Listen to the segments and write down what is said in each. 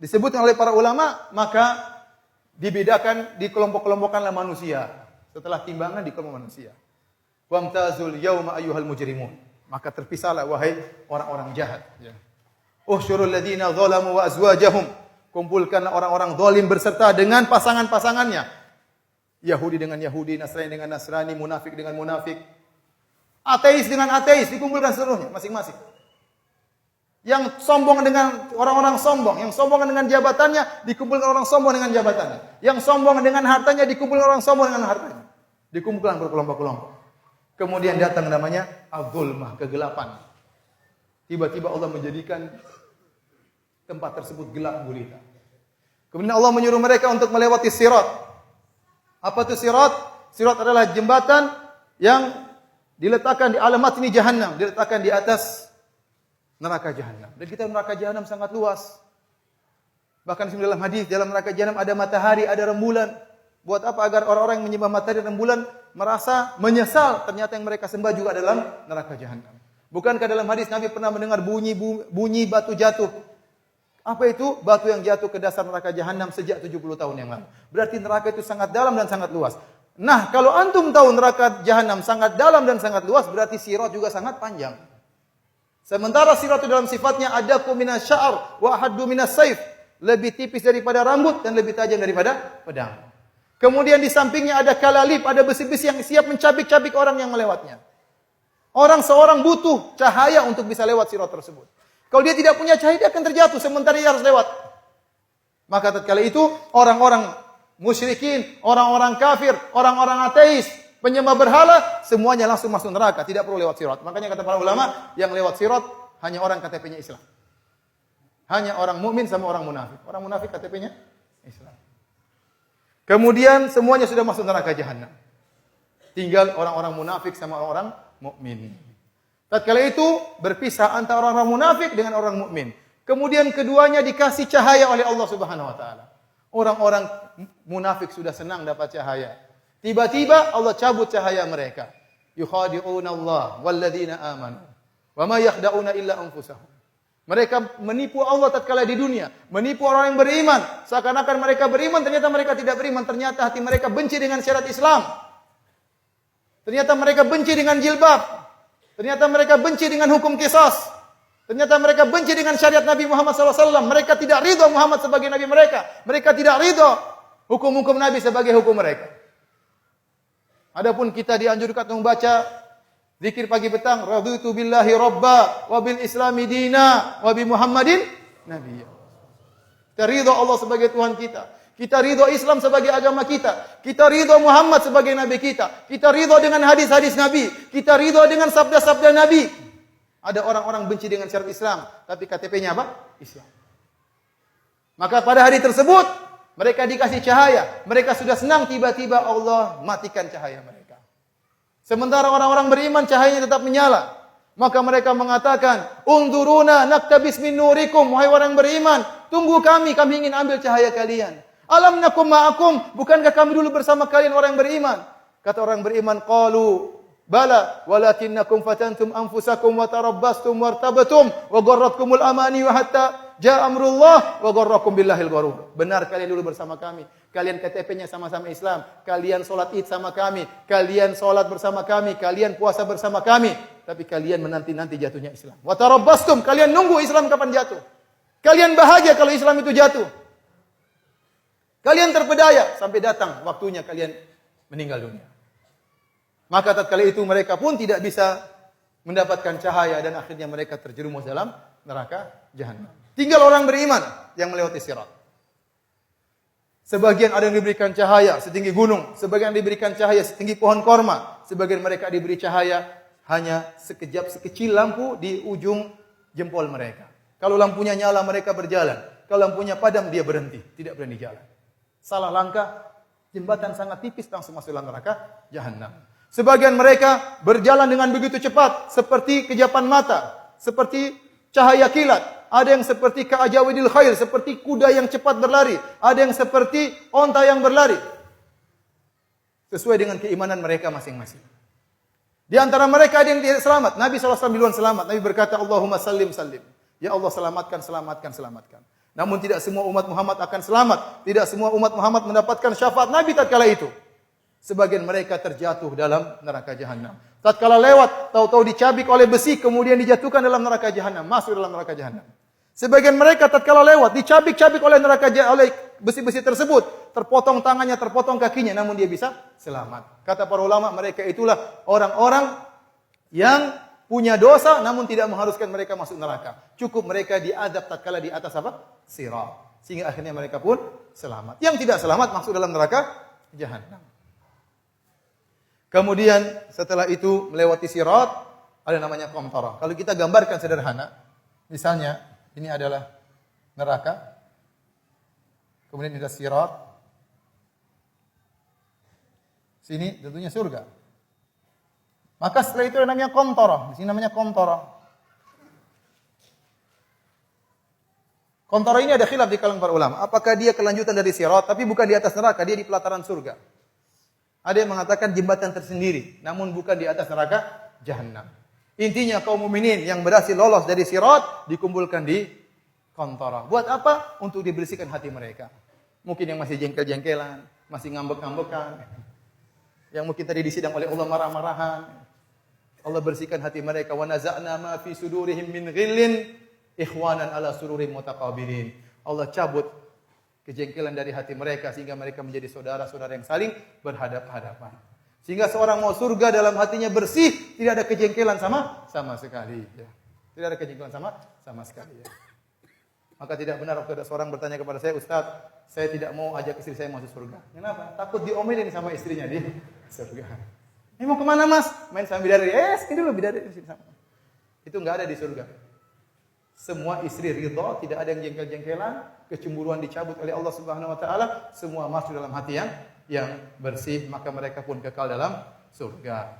disebutkan oleh para ulama, maka dibedakan, dikelompok-kelompokkanlah manusia. Setelah timbangan dikelompok manusia. Wamtazul yauma ayyuhal mujrimun. Maka terpisahlah wahai orang-orang jahat. Ya. Usyurul ladzina zalamu wa azwajahum. Kumpulkanlah orang-orang zalim berserta dengan pasangan-pasangannya. Yahudi dengan Yahudi, Nasrani dengan Nasrani, munafik dengan munafik. Ateis dengan ateis, dikumpulkan seluruhnya masing-masing. Yang sombong dengan orang-orang sombong, yang sombong dengan jabatannya, dikumpulkan orang sombong dengan jabatannya. Yang sombong dengan hartanya, dikumpulkan orang sombong dengan hartanya. Dikumpulkan berkelompok-kelompok. Kemudian datang namanya az-zulmah, kegelapan. Tiba-tiba Allah menjadikan tempat tersebut gelap gulita. Kemudian Allah menyuruh mereka untuk melewati sirat. Apa itu sirat? Sirat adalah jembatan yang diletakkan di alamat ini jahannam, diletakkan di atas neraka jahanam. Dan kita neraka jahanam sangat luas. Bahkan dalam hadis, dalam neraka jahanam ada matahari, ada rembulan. Buat apa? Agar orang-orang yang menyembah matahari dan rembulan merasa menyesal ternyata yang mereka sembah juga dalam neraka jahanam. Bukankah dalam hadis Nabi pernah mendengar bunyi batu jatuh? Apa itu? Batu yang jatuh ke dasar neraka jahanam sejak 70 tahun yang lalu. Berarti neraka itu sangat dalam dan sangat luas. Nah, kalau antum tahu neraka jahanam sangat dalam dan sangat luas, berarti sirat juga sangat panjang. Sementara sirat itu dalam sifatnya adaku minas sya'ar wa ahaddu minas saif, lebih tipis daripada rambut dan lebih tajam daripada pedang. Kemudian di sampingnya ada kalalib, ada besi-besi yang siap mencabik-cabik orang yang melewatnya. Seorang butuh cahaya untuk bisa lewat sirat tersebut. Kalau dia tidak punya cahaya, dia akan terjatuh sementara dia harus lewat. Maka tatkala itu orang-orang musyrikin, orang-orang kafir, orang-orang ateis, penyembah berhala, semuanya langsung masuk neraka, tidak perlu lewat sirat. Makanya kata para ulama, yang lewat sirat hanya orang KTP-nya Islam. Hanya orang mukmin sama orang munafik. Orang munafik KTP-nya Islam. Kemudian semuanya sudah masuk neraka jahanam. Tinggal orang-orang munafik sama orang mukmin. Tatkala itu berpisah antara orang munafik dengan orang mukmin. Kemudian keduanya dikasih cahaya oleh Allah Subhanahu wa taala. Orang-orang munafik sudah senang dapat cahaya. Tiba-tiba Allah cabut cahaya mereka. Yukhadi'una Allah walladzina amanu wa ma yakhda'una illa anfusahum. Mereka menipu Allah tatkala di dunia, menipu orang yang beriman. Seakan-akan mereka beriman, ternyata mereka tidak beriman. Ternyata hati mereka benci dengan syariat Islam. Ternyata mereka benci dengan jilbab. Ternyata mereka benci dengan hukum qisas. Ternyata mereka benci dengan syariat Nabi Muhammad SAW. Mereka tidak ridha Muhammad sebagai Nabi mereka. Mereka tidak ridha hukum-hukum Nabi sebagai hukum mereka. Adapun kita dianjurkan untuk membaca zikir pagi petang, raditu billahi robba, wa bil islami dina, wa bi Muhammadin nabiyya. Kita ridha Allah sebagai Tuhan kita. Kita ridha Islam sebagai agama kita. Kita ridha Muhammad sebagai nabi kita. Kita ridha dengan hadis-hadis Nabi. Kita ridha dengan sabda-sabda Nabi. Ada orang-orang benci dengan syariat Islam, tapi KTP-nya apa? Islam. Maka pada hari tersebut mereka dikasih cahaya. Mereka sudah senang, tiba-tiba Allah matikan cahaya mereka. Sementara orang-orang beriman cahayanya tetap menyala. Maka mereka mengatakan, "Unzuruna naktabis min nurikum." Wahai orang beriman, tunggu kami ingin ambil cahaya kalian. Alam nakum ma'akum, bukankah kami dulu bersama kalian orang beriman? Kata orang beriman, qalu bala walakinnakum fatantum anfusakum wa tarabbastum wartabatum wa gharratkumul amani wa hatta jaa amrullah wa gharrakum billahil gharur. Benar kalian dulu bersama kami. Kalian KTP-nya sama-sama Islam. Kalian salat Id sama kami. Kalian salat bersama kami. Kalian puasa bersama kami. Tapi kalian menanti-nanti jatuhnya Islam. Wa tarabbastum, kalian nunggu Islam kapan jatuh. Kalian bahagia kalau Islam itu jatuh. Kalian terpedaya sampai datang waktunya kalian meninggal dunia. Maka tatkala itu mereka pun tidak bisa mendapatkan cahaya dan akhirnya mereka terjerumus dalam neraka jahanam. Tinggal orang beriman yang melewati sirat. Sebagian ada yang diberikan cahaya setinggi gunung, sebagian diberikan cahaya setinggi pohon korma, sebagian mereka diberi cahaya hanya sekejap sekecil lampu di ujung jempol mereka. Kalau lampunya nyala mereka berjalan, kalau lampunya padam dia berhenti, tidak berani jalan. Salah langkah, jembatan sangat tipis langsung masuk dalam neraka jahanam. Sebagian mereka berjalan dengan begitu cepat seperti kejapan mata, seperti cahaya kilat. Ada yang seperti ka'ajawidil khair, seperti kuda yang cepat berlari. Ada yang seperti onta yang berlari. Sesuai dengan keimanan mereka masing-masing. Di antara mereka ada yang tidak selamat. Nabi SAW duluan selamat. Nabi berkata, Allahumma sallim sallim. Ya Allah selamatkan, selamatkan, selamatkan. Namun tidak semua umat Muhammad akan selamat. Tidak semua umat Muhammad mendapatkan syafaat Nabi tatkala itu. Sebagian mereka terjatuh dalam neraka jahanam. Tatkala lewat, tahu-tahu dicabik oleh besi, kemudian dijatuhkan dalam neraka jahanam, masuk dalam neraka jahanam. Sebagian mereka tatkala lewat, dicabik-cabik oleh oleh besi-besi tersebut, terpotong tangannya, terpotong kakinya, namun dia bisa selamat. Kata para ulama, mereka itulah orang-orang yang punya dosa, namun tidak mengharuskan mereka masuk neraka. Cukup mereka diadab tatkala di atas apa? Sirat. Sehingga akhirnya mereka pun selamat. Yang tidak selamat masuk dalam neraka jahanam. Kemudian setelah itu melewati sirat, ada namanya qamtarah. Kalau kita gambarkan sederhana, misalnya ini adalah neraka, kemudian ada sirat, sini tentunya surga. Maka setelah itu ada namanya qamtarah. Di sini namanya qamtarah. Qamtarah ini ada khilaf di kalangan para ulama. Apakah dia kelanjutan dari sirat, tapi bukan di atas neraka, dia di pelataran surga. Ada yang mengatakan jembatan tersendiri, namun bukan di atas neraka jahanam. Intinya kaum mukminin yang berhasil lolos dari sirat dikumpulkan di qamtarah. Buat apa? Untuk dibersihkan hati mereka. Mungkin yang masih jengkel-jengkelan, masih ngambek-ngambekan, yang mungkin tadi disidang oleh Allah marah-marahan. Allah bersihkan hati mereka. Wa naza'na ma fi sudurihim min ghillin ikhwanan ala sururin mutaqabilin. Allah cabut kejengkelan dari hati mereka sehingga mereka menjadi saudara-saudara yang saling berhadap-hadapan. Sehingga seorang mau surga dalam hatinya bersih, tidak ada kejengkelan sama sekali. Ya. Tidak ada kejengkelan sama sekali. Ya. Maka tidak benar waktu ada seorang bertanya kepada saya, Ustaz, saya tidak mau ajak istri saya masuk surga. Kenapa? Takut diomelin sama istrinya di surga. Ini mau kemana mas? Main sama bidadari. Sini dulu bidadari. Itu enggak ada di surga. Semua istri ridha, tidak ada yang jengkel-jengkelan, kecemburuan dicabut oleh Allah Subhanahu wa taala, semua masuk dalam hati yang bersih, maka mereka pun kekal dalam surga.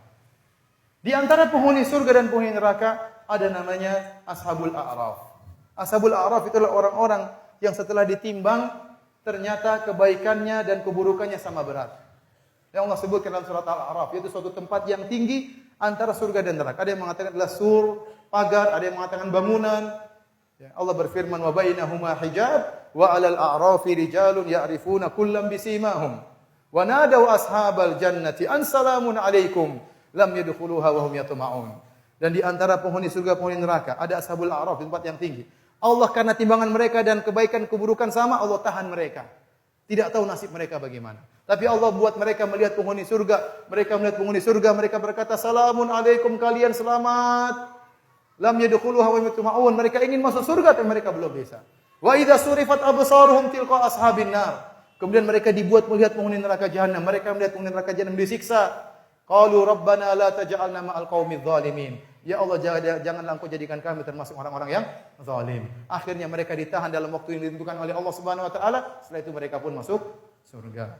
Di antara penghuni surga dan penghuni neraka ada namanya Ashabul A'raf. Ashabul A'raf itulah orang-orang yang setelah ditimbang ternyata kebaikannya dan keburukannya sama berat. Yang Allah sebutkan dalam surat Al-A'raf, yaitu suatu tempat yang tinggi antara surga dan neraka. Ada yang mengatakan adalah sur, pagar, ada yang mengatakan bangunan. Ya, Allah berfirman, wa bainahuma hijab wa 'alal a'rafi rijalun ya'rifuna kullam bisimahum wa nadaw ashabal jannati an salamun 'alaikum lam yadkhuluha wa hum yatma'un. Dan di antara penghuni surga penghuni neraka ada ashabul a'raf, tempat yang tinggi. Allah karena timbangan mereka dan kebaikan keburukan sama, Allah tahan mereka. Tidak tahu nasib mereka bagaimana. Tapi Allah buat mereka melihat penghuni surga. Mereka melihat penghuni surga, mereka berkata, salamun alaikum, kalian selamat. Lam yadkhuluha wa yatma'un. Mereka ingin masuk surga tapi mereka belum bisa. Wa idza surifat absaruhum tilqa ashabin nar. Kemudian mereka dibuat melihat penghuni neraka jahanam. Mereka melihat penghuni neraka jahanam disiksa. Qalu rabbana la taj'alna ma'al qaumidz zalimin. Ya Allah, janganlah Engkau jadikan kami termasuk orang-orang yang zalim. Akhirnya mereka ditahan dalam waktu yang ditentukan oleh Allah Subhanahu wa taala. Setelah itu mereka pun masuk surga.